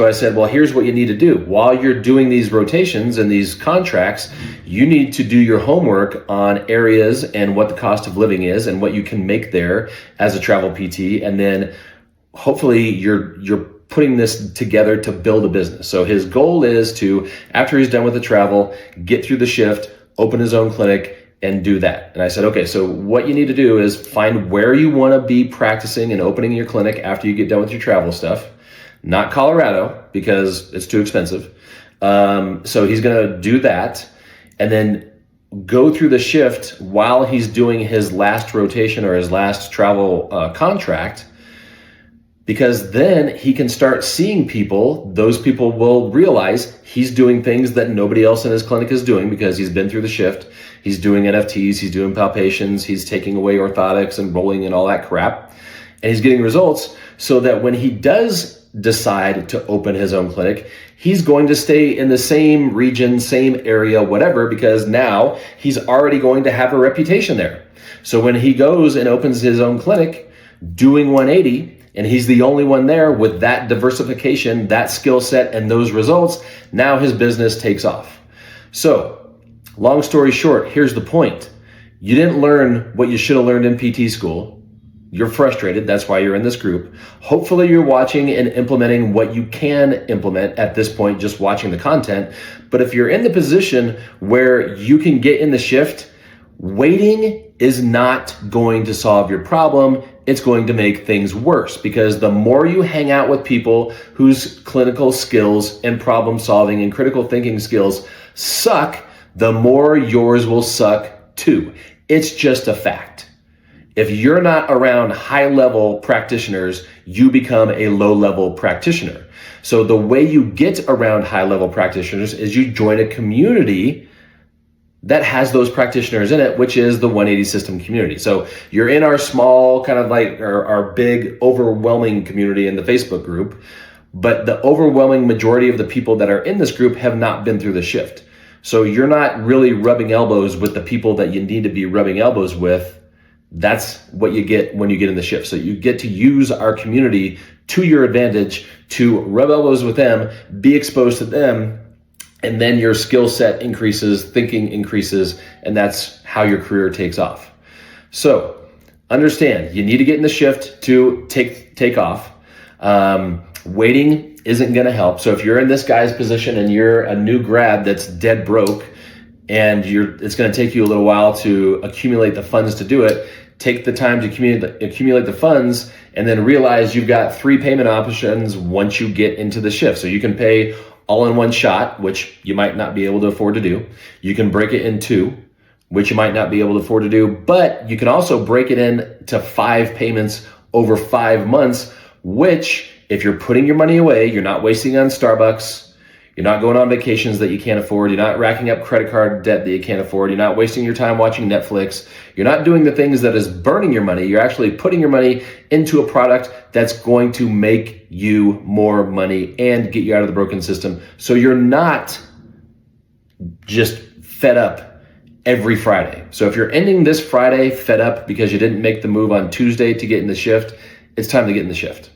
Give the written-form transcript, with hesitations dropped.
So I said, well, here's what you need to do. While you're doing these rotations and these contracts, you need to do your homework on areas and what the cost of living is and what you can make there as a travel PT. And then hopefully you're putting this together to build a business. So his goal is to, after he's done with the travel, get through the shift, open his own clinic, and do that. And I said, okay, so what you need to do is find where you want to be practicing and opening your clinic after you get done with your travel stuff. Not Colorado, because it's too expensive. So he's going to do that and then go through the shift while he's doing his last rotation or his last travel contract, because then he can start seeing people. Those people will realize he's doing things that nobody else in his clinic is doing because he's been through the shift. He's doing NFTs, he's doing palpations, he's taking away orthotics and rolling and all that crap. And he's getting results so that when he does decide to open his own clinic, he's going to stay in the same region, same area, whatever, because now he's already going to have a reputation there. So when he goes and opens his own clinic doing 180, and he's the only one there with that diversification, that skill set, and those results, now his business takes off. So long story short, here's the point. You didn't learn what you should have learned in PT school. You're frustrated. That's why you're in this group. Hopefully you're watching and implementing what you can implement at this point, just watching the content. But if you're in the position where you can get in the shift, waiting is not going to solve your problem. It's going to make things worse, because the more you hang out with people whose clinical skills and problem solving and critical thinking skills suck, the more yours will suck too. It's just a fact. If you're not around high-level practitioners, you become a low-level practitioner. So the way you get around high-level practitioners is you join a community that has those practitioners in it, which is the 180 System community. So you're in our small, kind of like our big, overwhelming community in the Facebook group, but the overwhelming majority of the people that are in this group have not been through the shift. So you're not really rubbing elbows with the people that you need to be rubbing elbows with. That's what you get when you get in the shift. So you get to use our community to your advantage to rub elbows with them, be exposed to them, and then your skill set increases, thinking increases, and that's how your career takes off. So understand, you need to get in the shift to take off. Waiting isn't going to help. So if you're in this guy's position and you're a new grad that's dead broke, and it's going to take you a little while to accumulate the funds to do it, take the time to accumulate the funds, and then realize you've got 3 payment options once you get into the shift. So you can pay all in one shot, which you might not be able to afford to do. You can break it in 2, which you might not be able to afford to do, but you can also break it into 5 payments over 5 months, which, if you're putting your money away, you're not wasting on Starbucks, you're not going on vacations that you can't afford, you're not racking up credit card debt that you can't afford, you're not wasting your time watching Netflix, you're not doing the things that is burning your money, you're actually putting your money into a product that's going to make you more money and get you out of the broken system. So you're not just fed up every Friday. So if you're ending this Friday fed up because you didn't make the move on Tuesday to get in the shift, it's time to get in the shift.